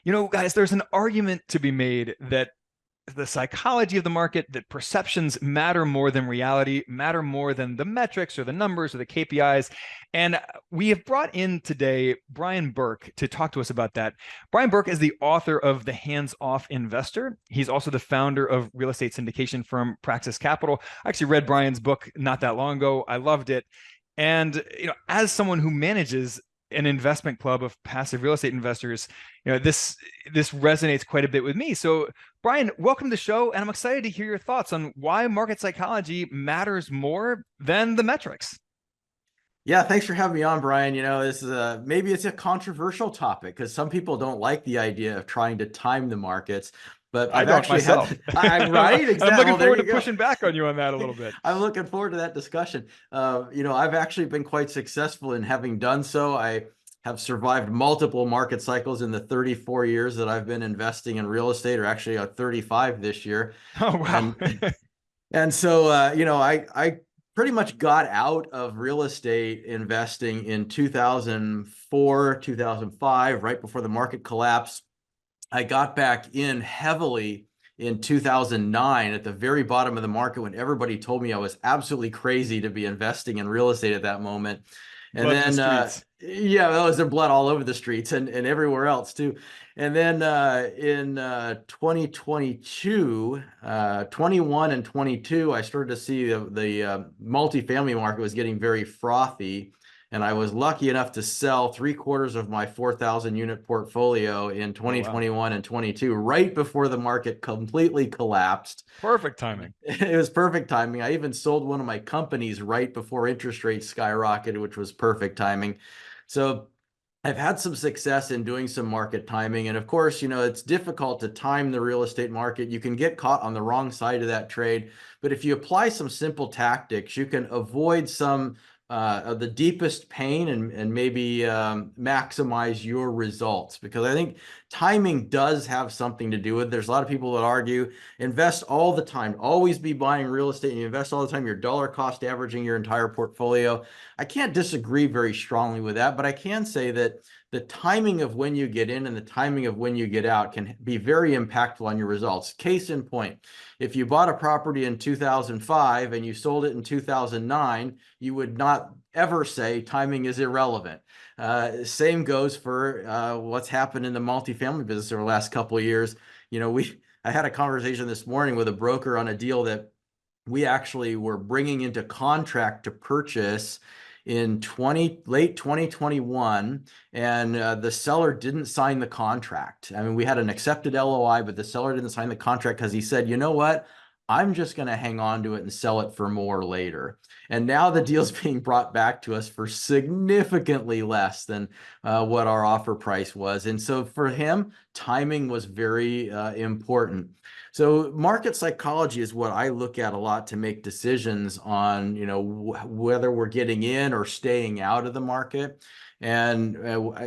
Guys, there's an argument to be made that the psychology of the market, that perceptions matter more than reality, matter more than the metrics or the numbers or the KPIs. And we have brought in today Brian Burke to talk to us about that. Brian Burke is the author of The Hands-Off Investor. He's also the founder of real estate syndication firm Praxis Capital. I actually read Brian's book not that long ago. I loved it. And as someone who manages an investment club of passive real estate investors, this resonates quite a bit with me. So, Brian, welcome to the show, and I'm excited to hear your thoughts on why market psychology matters more than the metrics. Yeah, thanks for having me on, Brian. This is maybe it's a controversial topic because some people don't like the idea of trying to time the markets. But I I've don't actually myself. I'm right, exactly. I'm looking Well, there forward you to go. pushing back on you on that a little bit. I'm looking forward to that discussion. I've actually been quite successful in having done so. I have survived multiple market cycles in the 34 years that I've been investing in real estate, or actually 35 this year. Oh, wow. And so, I pretty much got out of real estate investing in 2004, 2005, right before the market collapsed. I got back in heavily in 2009 at the very bottom of the market when everybody told me I was absolutely crazy to be investing in real estate at that moment. And Blood in the then, streets. yeah, that was their blood all over the streets and everywhere else too. And then in 2022, 21 and 22, I started to see the multifamily market was getting very frothy. And I was lucky enough to sell 3/4 of my 4,000 unit portfolio in 2021 and 22, right before the market completely collapsed. Perfect timing. It was perfect timing. I even sold one of my companies right before interest rates skyrocketed, which was perfect timing. So I've had some success in doing some market timing. And of course, it's difficult to time the real estate market. You can get caught on the wrong side of that trade. But if you apply some simple tactics, you can avoid some of the deepest pain and maybe maximize your results. Because I think timing does have something to do with it. There's a lot of people that argue invest all the time, always be buying real estate, and you invest all the time, you're dollar cost averaging your entire portfolio. I can't disagree very strongly with that, but I can say that the timing of when you get in and the timing of when you get out can be very impactful on your results. Case in point, if you bought a property in 2005 and you sold it in 2009, you would not ever say timing is irrelevant. Same goes for what's happened in the multifamily business over the last couple of years. I had a conversation this morning with a broker on a deal that we actually were bringing into contract to purchase in late 2021, and the seller didn't sign the contract. I mean, we had an accepted LOI, but the seller didn't sign the contract because he said, you know what? I'm just going to hang on to it and sell it for more later. And now the deal's being brought back to us for significantly less than what our offer price was. And so for him, timing was very important. So market psychology is what I look at a lot to make decisions on, whether we're getting in or staying out of the market. And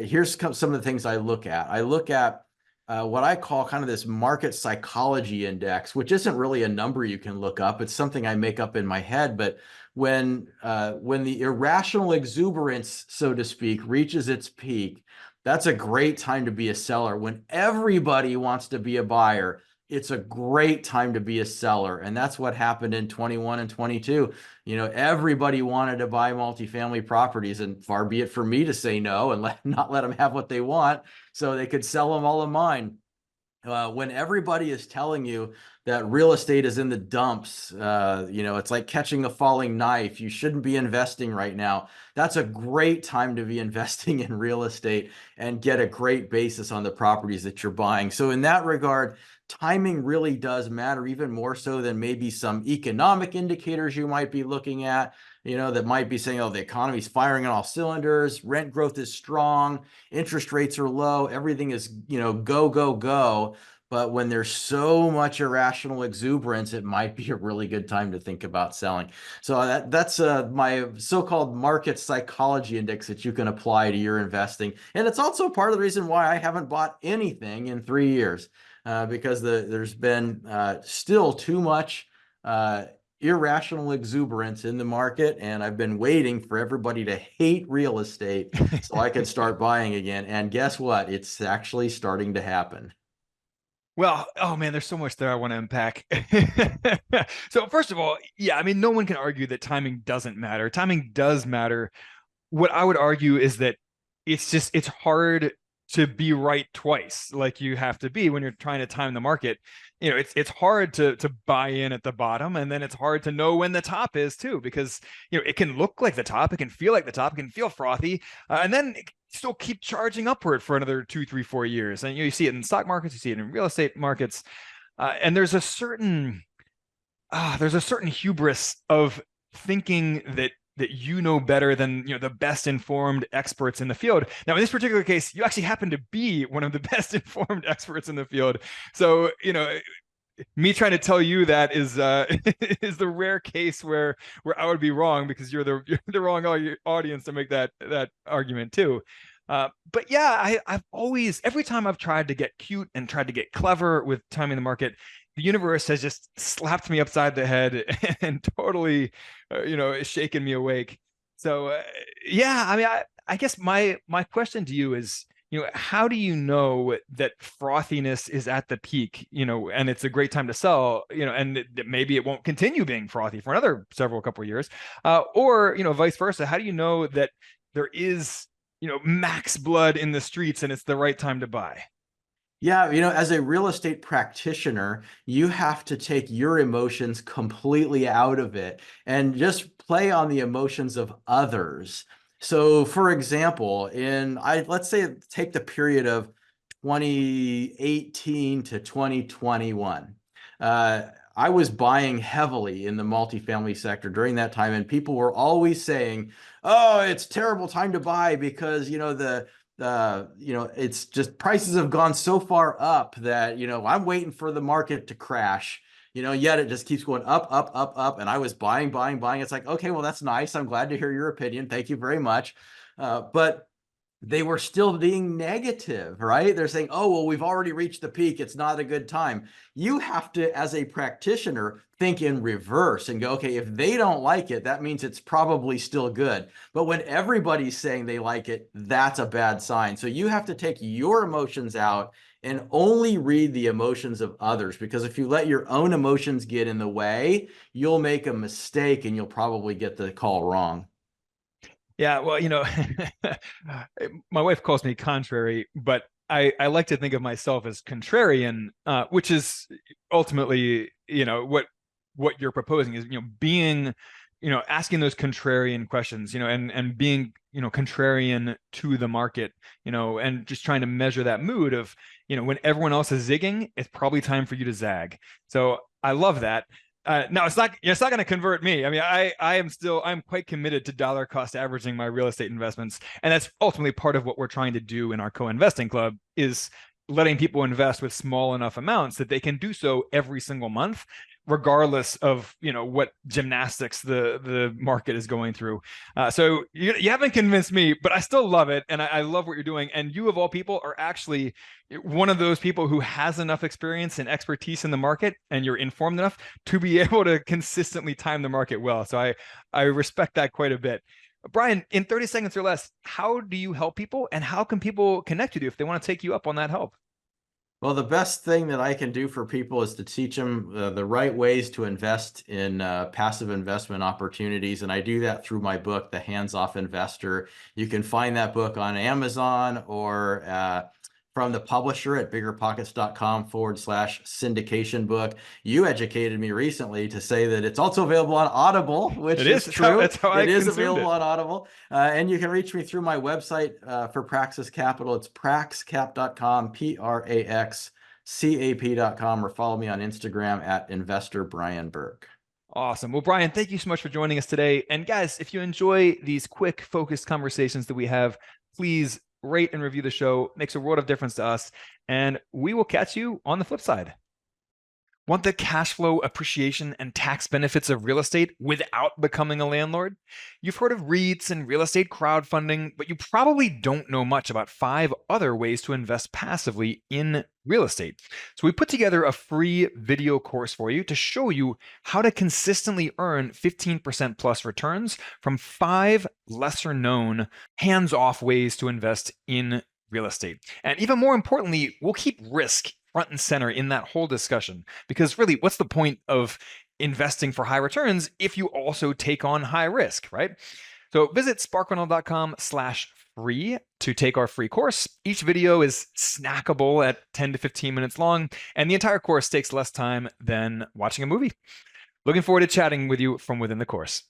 here's some of the things I look at. I look at what I call kind of this market psychology index, which isn't really a number you can look up. It's something I make up in my head. But when the irrational exuberance, so to speak, reaches its peak, that's a great time to be a seller. When everybody wants to be a buyer, it's a great time to be a seller. And that's what happened in 21 and 22. Everybody wanted to buy multifamily properties, and far be it for me to say no and not let them have what they want so they could sell them all of mine. When everybody is telling you that real estate is in the dumps, it's like catching a falling knife. You shouldn't be investing right now. That's a great time to be investing in real estate and get a great basis on the properties that you're buying. So in that regard, timing really does matter, even more so than maybe some economic indicators you might be looking at, that might be saying, oh, the economy's firing on all cylinders, rent growth is strong, interest rates are low, everything is, go, go, go. But when there's so much irrational exuberance, it might be a really good time to think about selling. So that's my so-called market psychology index that you can apply to your investing. And it's also part of the reason why I haven't bought anything in 3 years. Because there's been still too much irrational exuberance in the market, and I've been waiting for everybody to hate real estate so I could start buying again. And guess what? It's actually starting to happen. Well, oh man, there's so much there I want to unpack. So first of all, yeah, I mean, no one can argue that timing doesn't matter. Timing does matter. What I would argue is that it's hard to be right twice, like you have to be when you're trying to time the market. It's hard to buy in at the bottom, and then it's hard to know when the top is too, because it can look like the top, it can feel like the top, it can feel frothy, and then it still keep charging upward for another 2, 3, 4 years. And you see it in stock markets, you see it in real estate markets, and there's a certain hubris of thinking that you know better than the best informed experts in the field. Now, in this particular case, you actually happen to be one of the best informed experts in the field. So, me trying to tell you that is is the rare case where I would be wrong, because you're the wrong audience to make that argument too. But yeah, I've always, every time I've tried to get cute and tried to get clever with timing the market, the universe has just slapped me upside the head and totally, shaken me awake. So yeah, I mean, I guess my question to you is, how do you know that frothiness is at the peak, and it's a great time to sell, and that maybe it won't continue being frothy for another couple of years, or vice versa? How do you know that there is max blood in the streets and it's the right time to buy? Yeah, as a real estate practitioner, you have to take your emotions completely out of it and just play on the emotions of others. So, for example, let's say take the period of 2018 to 2021. I was buying heavily in the multifamily sector during that time, and people were always saying, "Oh, it's terrible time to buy because it's just prices have gone so far up that, I'm waiting for the market to crash, yet it just keeps going up, up, up, up." And I was buying, buying, buying. It's like, okay, well, that's nice. I'm glad to hear your opinion. Thank you very much. But they were still being negative, right? They're saying, "Oh, well, we've already reached the peak. It's not a good time." You have to, as a practitioner, think in reverse and go, okay, if they don't like it, that means it's probably still good. But when everybody's saying they like it, that's a bad sign. So you have to take your emotions out and only read the emotions of others, because if you let your own emotions get in the way, you'll make a mistake and you'll probably get the call wrong. Yeah, well, my wife calls me contrary, but I like to think of myself as contrarian, which is ultimately, what you're proposing is, being, asking those contrarian questions, and being, contrarian to the market, and just trying to measure that mood of, when everyone else is zigging, it's probably time for you to zag. So I love that. No, it's not going to convert me. I mean, I'm quite committed to dollar cost averaging my real estate investments. And that's ultimately part of what we're trying to do in our co-investing club, is letting people invest with small enough amounts that they can do so every single month, regardless of, what gymnastics the market is going through. So you haven't convinced me, but I still love it. And I love what you're doing. And you, of all people, are actually one of those people who has enough experience and expertise in the market, and you're informed enough to be able to consistently time the market well. So I respect that quite a bit. Brian, in 30 seconds or less, how do you help people, and how can people connect with you if they want to take you up on that help? Well, the best thing that I can do for people is to teach them the right ways to invest in passive investment opportunities. And I do that through my book, The Hands-Off Investor. You can find that book on Amazon or from the publisher at biggerpockets.com/syndication book. You educated me recently to say that it's also available on Audible, which It is is. true. That's how I It is consumed available it. on Audible. And you can reach me through my website for Praxis Capital. It's praxcap.com, praxcap.com, or follow me on Instagram at investor Brian Burke. Awesome. Well, Brian, thank you so much for joining us today. And guys, if you enjoy these quick, focused conversations that we have, please rate and review the show. It makes a world of difference to us. And we will catch you on the flip side. Want the cash flow, appreciation, and tax benefits of real estate without becoming a landlord? You've heard of REITs and real estate crowdfunding, but you probably don't know much about 5 other ways to invest passively in real estate. So we put together a free video course for you to show you how to consistently earn 15% plus returns from 5 lesser known hands-off ways to invest in real estate. And even more importantly, we'll keep risk front and center in that whole discussion. Because really, what's the point of investing for high returns if you also take on high risk, right? So visit sparkrental.com/free to take our free course. Each video is snackable at 10 to 15 minutes long, and the entire course takes less time than watching a movie. Looking forward to chatting with you from within the course.